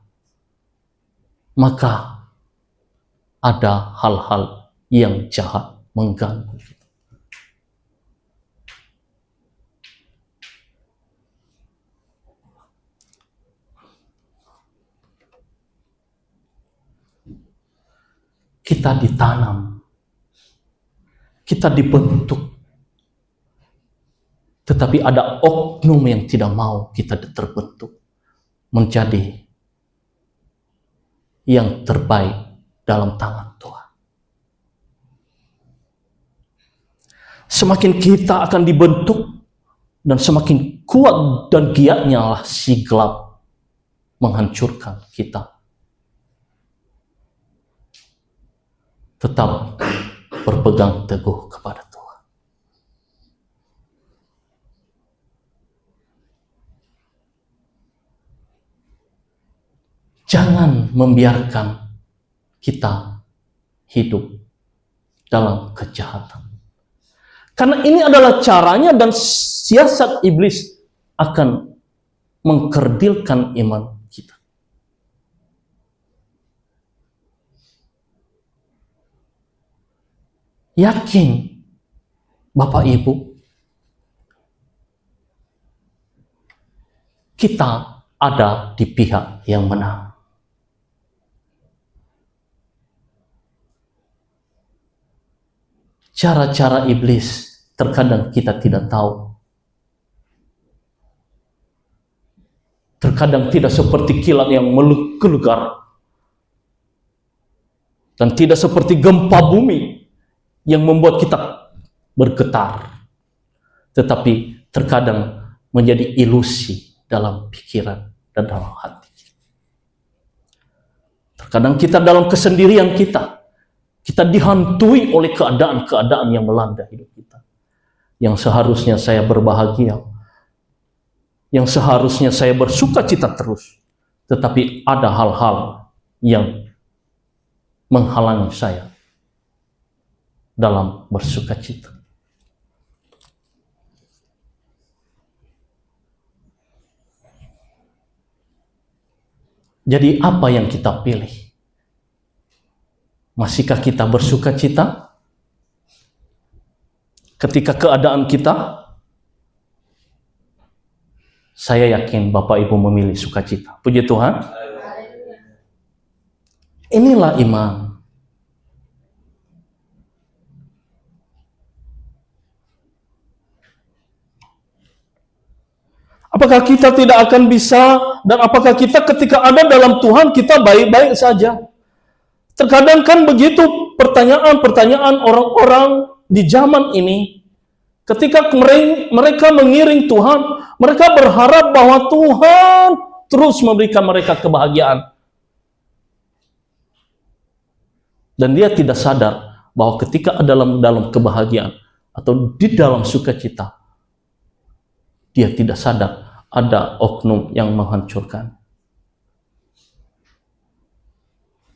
Maka ada hal-hal yang jahat mengganggu kita. Kita ditanam, kita dibentuk, tetapi ada oknum yang tidak mau kita terbentuk menjadi yang terbaik dalam tangan Tuhan. Semakin kita akan dibentuk dan semakin kuat dan giatnya lah si gelap menghancurkan kita. Tetap berpegang teguh kepada Tuhan. Jangan membiarkan kita hidup dalam kejahatan. Karena ini adalah caranya dan siasat iblis akan mengkerdilkan iman kita. Yakin, Bapak Ibu, kita ada di pihak yang menang. Cara-cara iblis terkadang kita tidak tahu. Terkadang tidak seperti kilat yang menggelegar. Dan tidak seperti gempa bumi yang membuat kita bergetar. Tetapi terkadang menjadi ilusi dalam pikiran dan dalam hati. Terkadang kita dalam kesendirian kita dihantui oleh keadaan-keadaan yang melanda hidup kita. Yang seharusnya saya berbahagia, yang seharusnya saya bersuka cita terus, tetapi ada hal-hal yang menghalangi saya dalam bersuka cita. Jadi apa yang kita pilih? Masihkah kita bersuka cita ketika keadaan kita? Saya yakin Bapak Ibu memilih sukacita. Puji Tuhan. Inilah iman. Apakah kita tidak akan bisa, dan apakah kita ketika ada dalam Tuhan kita baik-baik saja? Terkadang kan begitu pertanyaan-pertanyaan orang-orang di zaman ini. Ketika mereka mengiring Tuhan, mereka berharap bahwa Tuhan terus memberikan mereka kebahagiaan. Dan dia tidak sadar bahwa ketika dalam kebahagiaan atau di dalam sukacita, dia tidak sadar ada oknum yang menghancurkan.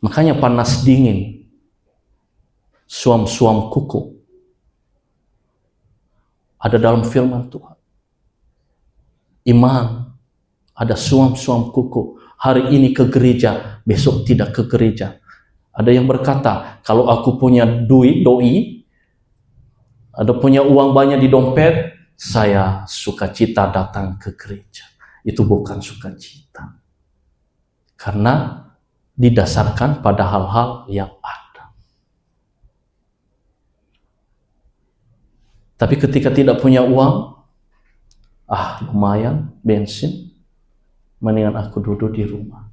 Makanya panas dingin, suam-suam kuku, ada dalam firman Tuhan. Iman, ada suam-suam kuku. Hari ini ke gereja, besok tidak ke gereja. Ada yang berkata, kalau aku punya duit, doi, ada punya uang banyak di dompet, saya sukacita datang ke gereja. Itu bukan sukacita. Karena didasarkan pada hal-hal yang ada. Tapi ketika tidak punya uang, lumayan, bensin, mendingan aku duduk di rumah.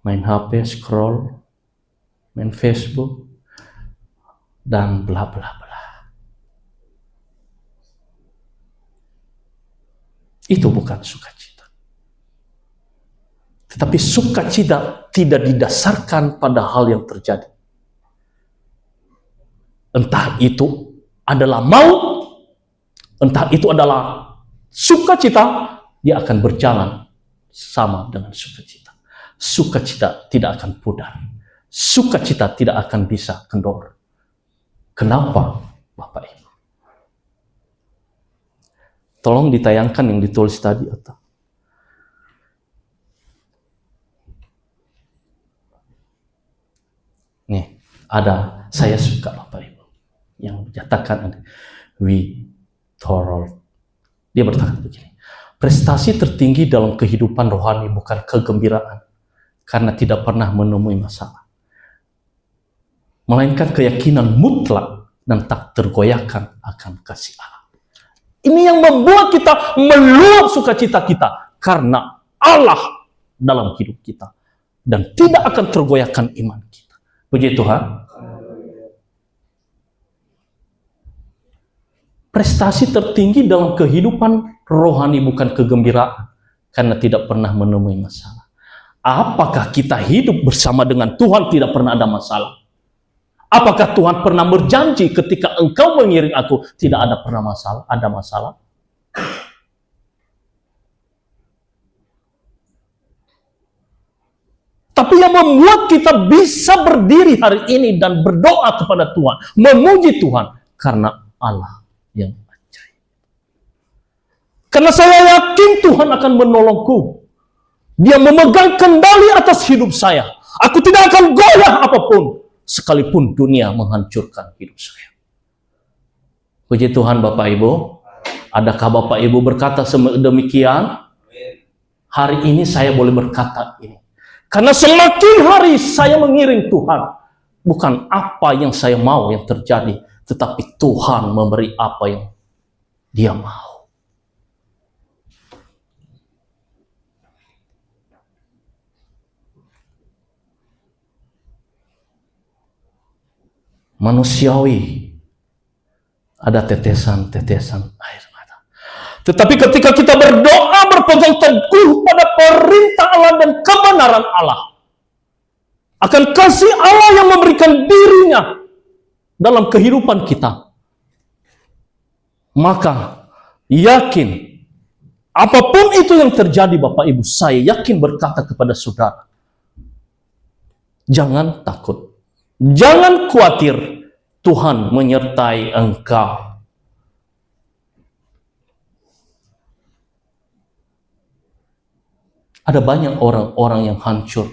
Main HP, scroll, main Facebook, dan bla bla bla. Itu bukan sukacita. Tetapi sukacita tidak didasarkan pada hal yang terjadi. Entah itu adalah maut, entah itu adalah sukacita, dia akan berjalan sama dengan sukacita. Sukacita tidak akan pudar. Sukacita tidak akan bisa kendor. Kenapa, Bapak Ibu? Tolong ditayangkan yang ditulis tadi. Nih, ada, saya suka Bapak Ibu yang menyatakan Thorold. Dia berkata begini, prestasi tertinggi dalam kehidupan rohani bukan kegembiraan karena tidak pernah menemui masalah, melainkan keyakinan mutlak dan tak tergoyahkan akan kasih Allah. Ini yang membuat kita meluap sukacita kita karena Allah dalam hidup kita dan tidak akan tergoyahkan iman kita. Puji Tuhan. Prestasi tertinggi dalam kehidupan rohani bukan kegembiraan karena tidak pernah menemui masalah. Apakah kita hidup bersama dengan Tuhan tidak pernah ada masalah? Apakah Tuhan pernah berjanji ketika engkau mengiring aku tidak ada pernah masalah? Ada masalah? Tapi yang membuat kita bisa berdiri hari ini dan berdoa kepada Tuhan, memuji Tuhan, karena Allah yang ajaib. Karena saya yakin Tuhan akan menolongku. Dia memegang kendali atas hidup saya. Aku tidak akan goyah apapun, sekalipun dunia menghancurkan hidup saya. Puji Tuhan Bapak Ibu. Adakah Bapak Ibu berkata demikian? Hari ini saya boleh berkata ini. Karena semakin hari saya mengiring Tuhan, bukan apa yang saya mau yang terjadi, tetapi Tuhan memberi apa yang Dia mau. Manusiawi, ada tetesan-tetesan air mata. Tetapi ketika kita berdoa berpegang teguh pada perintah Allah dan kebenaran Allah, akan kasih Allah yang memberikan dirinya dalam kehidupan kita, maka yakin apapun itu yang terjadi Bapak Ibu, saya yakin berkata kepada saudara, jangan takut, jangan khawatir, Tuhan menyertai engkau. Ada banyak orang-orang yang hancur.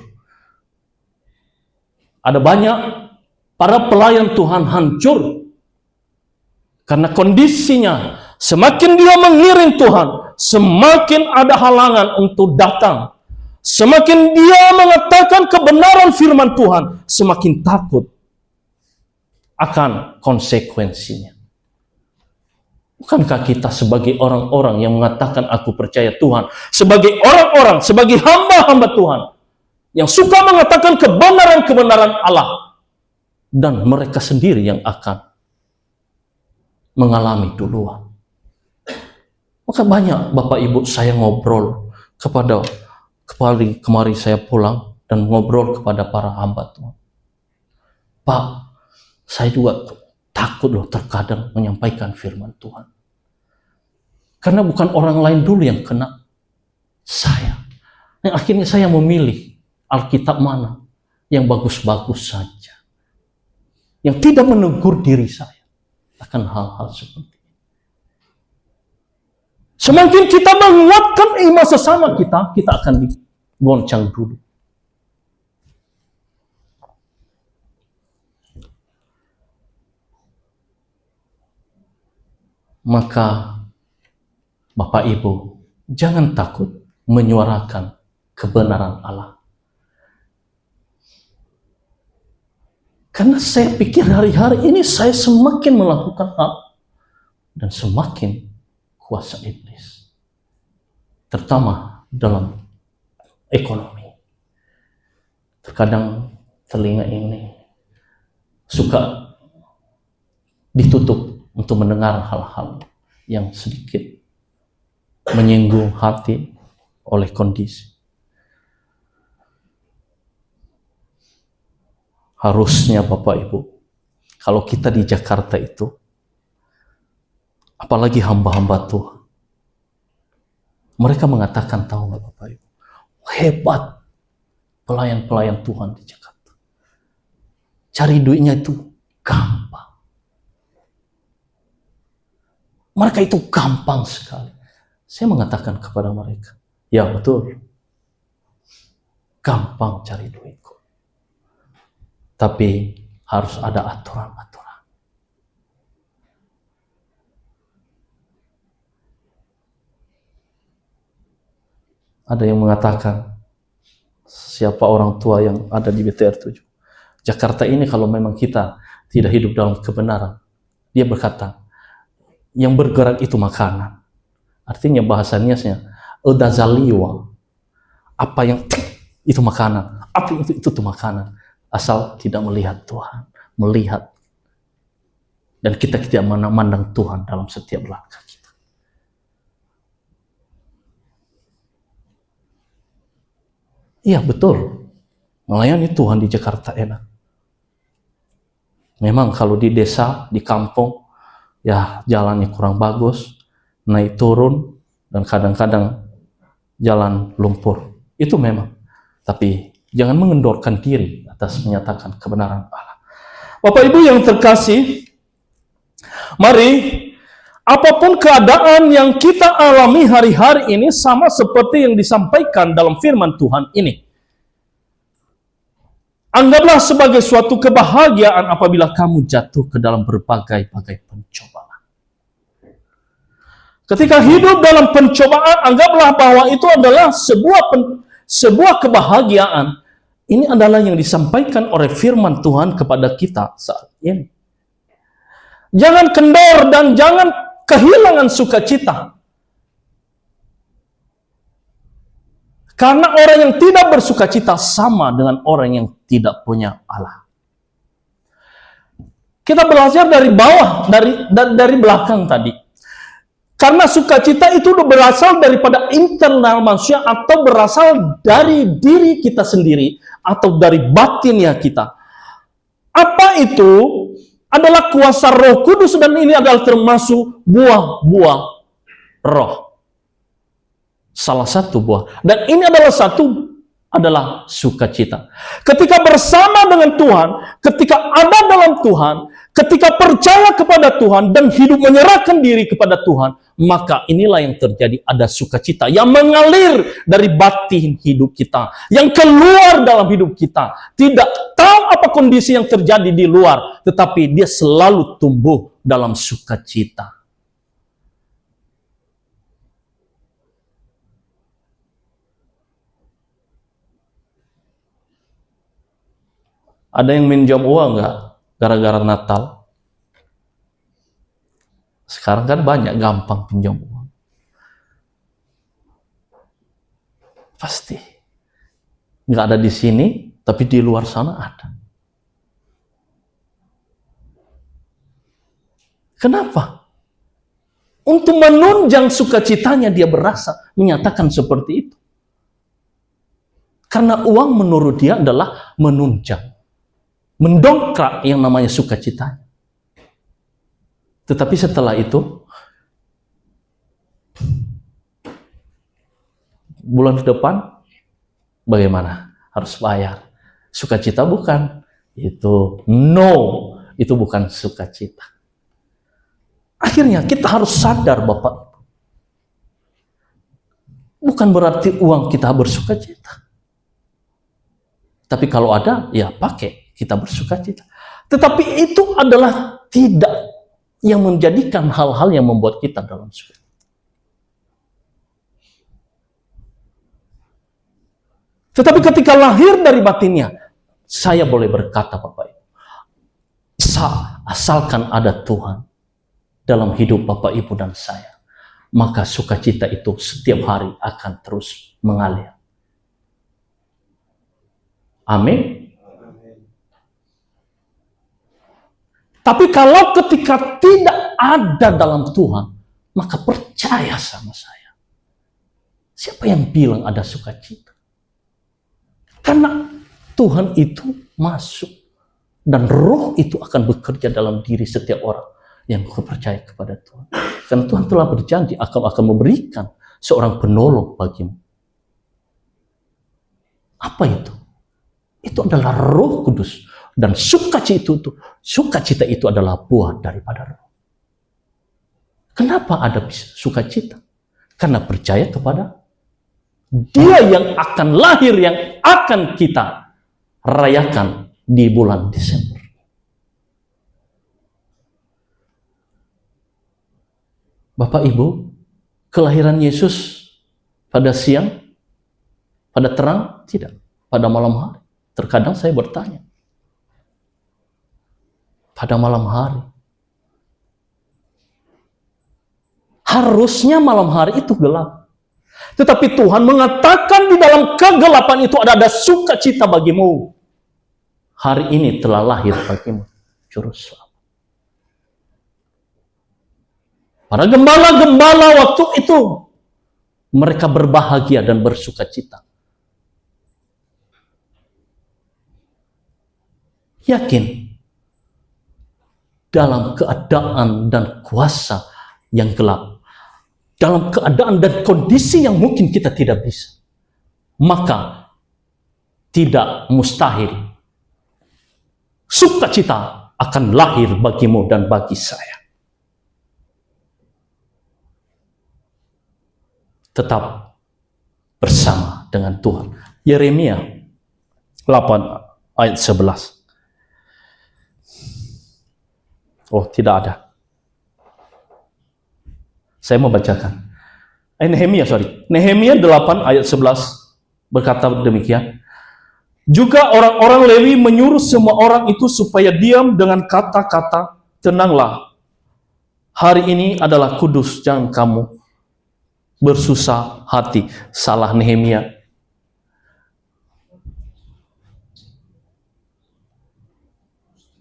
Ada banyak para pelayan Tuhan hancur. Karena kondisinya, semakin dia mengiring Tuhan, semakin ada halangan untuk datang. Semakin dia mengatakan kebenaran firman Tuhan, semakin takut akan konsekuensinya. Bukankah kita sebagai orang-orang yang mengatakan aku percaya Tuhan, sebagai orang-orang, sebagai hamba-hamba Tuhan, yang suka mengatakan kebenaran-kebenaran Allah, dan mereka sendiri yang akan mengalami duluan. Maka banyak Bapak Ibu saya ngobrol kepada kemarin saya pulang dan ngobrol kepada para hamba Tuhan. Pak, saya juga takut loh terkadang menyampaikan firman Tuhan. Karena bukan orang lain dulu yang kena, saya. Yang akhirnya saya memilih Alkitab mana yang bagus-bagus saja, yang tidak menegur diri saya akan hal-hal seperti ini. Semakin kita menguatkan iman sesama kita, kita akan digoncang dulu. Maka Bapak Ibu, jangan takut menyuarakan kebenaran Allah. Karena saya pikir hari-hari ini saya semakin melakukan hal dan semakin kuasa iblis. Terutama dalam ekonomi. Terkadang telinga ini suka ditutup untuk mendengar hal-hal yang sedikit menyinggung hati oleh kondisi. Harusnya Bapak Ibu, kalau kita di Jakarta itu, apalagi hamba-hamba Tuhan, mereka mengatakan, tahu nggak Bapak Ibu, hebat pelayan-pelayan Tuhan di Jakarta. Cari duitnya itu gampang. Mereka itu gampang sekali. Saya mengatakan kepada mereka, ya betul, gampang cari duit kok. Tapi harus ada aturan-aturan. Ada yang mengatakan, siapa orang tua yang ada di BTR 7? Jakarta ini kalau memang kita tidak hidup dalam kebenaran, dia berkata, yang bergerak itu makanan. Artinya bahasa Niasnya, udazaliwa. Apa yang itu makanan, apa itu tuh makanan. Asal tidak melihat Tuhan, melihat. Dan kita tidak memandang Tuhan dalam setiap langkah kita. Iya betul, melayani Tuhan di Jakarta enak. Memang kalau di desa, di kampung, ya jalannya kurang bagus, naik turun, dan kadang-kadang jalan lumpur. Itu memang. Tapi jangan mengendorkan diri atas menyatakan kebenaran Allah. Bapak Ibu yang terkasih, mari apapun keadaan yang kita alami hari-hari ini sama seperti yang disampaikan dalam firman Tuhan ini. Anggaplah sebagai suatu kebahagiaan apabila kamu jatuh ke dalam berbagai-bagai pencobaan. Ketika hidup dalam pencobaan, anggaplah bahwa itu adalah sebuah kebahagiaan. Ini adalah yang disampaikan oleh firman Tuhan kepada kita saat ini. Jangan kendor dan jangan kehilangan sukacita. Karena orang yang tidak bersukacita sama dengan orang yang tidak punya Allah. Kita belajar dari bawah, dari belakang tadi. Karena sukacita itu berasal daripada internal manusia atau berasal dari diri kita sendiri atau dari batinnya kita. Apa itu? Adalah kuasa Roh Kudus dan ini adalah termasuk buah-buah roh. Salah satu buah. Dan ini adalah sukacita. Ketika bersama dengan Tuhan, ketika ada dalam Tuhan, ketika percaya kepada Tuhan dan hidup menyerahkan diri kepada Tuhan, maka inilah yang terjadi, ada sukacita yang mengalir dari batin hidup kita, yang keluar dalam hidup kita. Tidak tahu apa kondisi yang terjadi di luar, tetapi dia selalu tumbuh dalam sukacita. Ada yang minjam uang nggak gara-gara Natal? Sekarang kan banyak gampang pinjam uang. Pasti. Nggak ada di sini, tapi di luar sana ada. Kenapa? Untuk menunjang sukacitanya dia berasa menyatakan seperti itu. Karena uang menurut dia adalah menunjang. Mendongkrak yang namanya sukacitanya. Tetapi setelah itu, bulan depan, bagaimana? Harus bayar. Sukacita bukan. Itu no, itu bukan sukacita. Akhirnya kita harus sadar Bapak. Bukan berarti uang kita bersukacita. Tapi kalau ada, ya pakai, kita bersukacita. Tetapi itu adalah tidak yang menjadikan hal-hal yang membuat kita dalam sukacita. Tetapi ketika lahir dari batinnya, saya boleh berkata Bapak Ibu, asalkan ada Tuhan dalam hidup Bapak Ibu dan saya, maka sukacita itu setiap hari akan terus mengalir. Amin. Tapi kalau ketika tidak ada dalam Tuhan, maka percaya sama saya. Siapa yang bilang ada sukacita? Karena Tuhan itu masuk dan roh itu akan bekerja dalam diri setiap orang yang percaya kepada Tuhan. Karena Tuhan telah berjanji akan memberikan seorang penolong bagimu. Apa itu? Itu adalah Roh Kudus. Dan sukacita itu adalah buah daripada roh. Kenapa ada sukacita? Karena percaya kepada Dia yang akan lahir, yang akan kita rayakan di bulan Desember. Bapak Ibu, kelahiran Yesus pada siang, pada terang? Tidak. Pada malam hari. Terkadang saya bertanya. Pada malam hari. Harusnya malam hari itu gelap. Tetapi Tuhan mengatakan di dalam kegelapan itu ada sukacita bagimu. Hari ini telah lahir bagimu Juru Selamat. Para gembala-gembala waktu itu mereka berbahagia dan bersukacita. Yakin dalam keadaan dan kuasa yang gelap, dalam keadaan dan kondisi yang mungkin kita tidak bisa, maka tidak mustahil sukacita akan lahir bagimu dan bagi saya. Tetap bersama dengan Tuhan. Yeremia 8 ayat 11. Oh, tidak ada. Saya mau bacakan. Nehemia 8 ayat 11 berkata demikian. Juga orang-orang Lewi menyuruh semua orang itu supaya diam dengan kata-kata, tenanglah. Hari ini adalah kudus, jangan kamu bersusah hati. Salah Nehemia.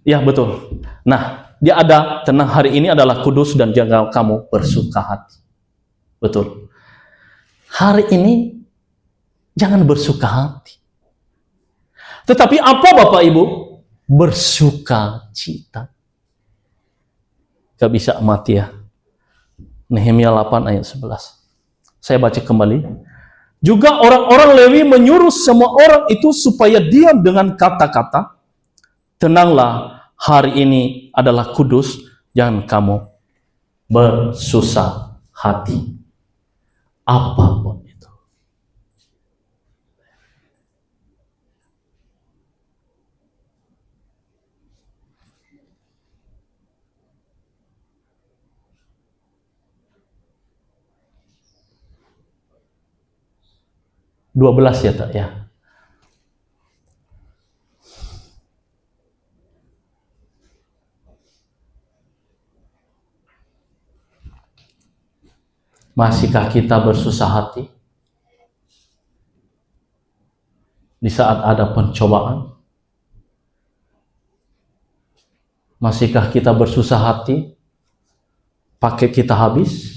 Ya, betul. Nah, dia ada, tenang, hari ini adalah kudus dan jangan kamu bersuka hati. Betul. Hari ini jangan bersuka hati. Tetapi apa Bapak Ibu? Bersuka cita. Gak bisa mati ya. Nehemia 8 ayat 11. Saya baca kembali. Juga orang-orang Lewi menyuruh semua orang itu supaya diam dengan kata-kata, tenanglah, hari ini adalah kudus, jangan kamu bersusah hati. Apapun itu. Dua belas ya, tak ya. Masihkah kita bersusah hati di saat ada pencobaan? Masihkah kita bersusah hati pakai kita habis?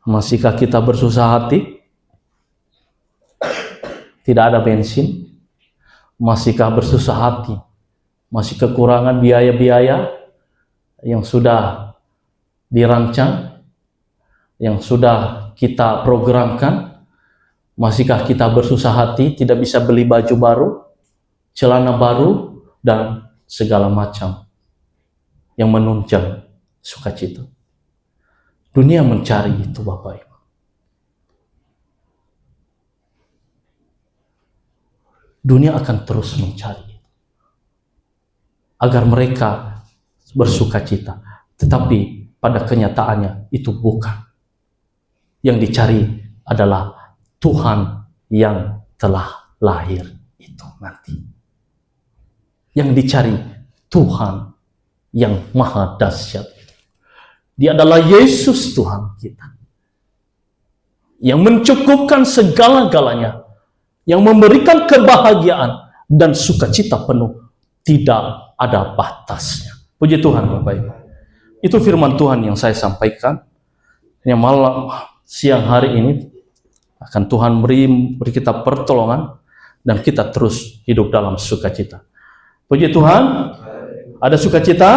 Masihkah kita bersusah hati tidak ada bensin? Masihkah bersusah hati masih kekurangan biaya-biaya yang sudah dirancang, yang sudah kita programkan? Masihkah kita bersusah hati, tidak bisa beli baju baru, celana baru, dan segala macam yang menunjang sukacita? Dunia mencari itu, Bapak Ibu. Dunia akan terus mencari agar mereka bersukacita. Tetapi pada kenyataannya itu bukan. Yang dicari adalah Tuhan yang telah lahir itu nanti. Yang dicari Tuhan yang maha dahsyat. Dia adalah Yesus Tuhan kita. Yang mencukupkan segala-galanya. Yang memberikan kebahagiaan dan sukacita penuh. Tidak ada batasnya. Puji Tuhan Bapak Ibu. Itu firman Tuhan yang saya sampaikan. Yang malam siang hari ini akan Tuhan beri kita pertolongan dan kita terus hidup dalam sukacita. Puji Tuhan. Ada sukacita?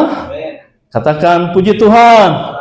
Katakan puji Tuhan.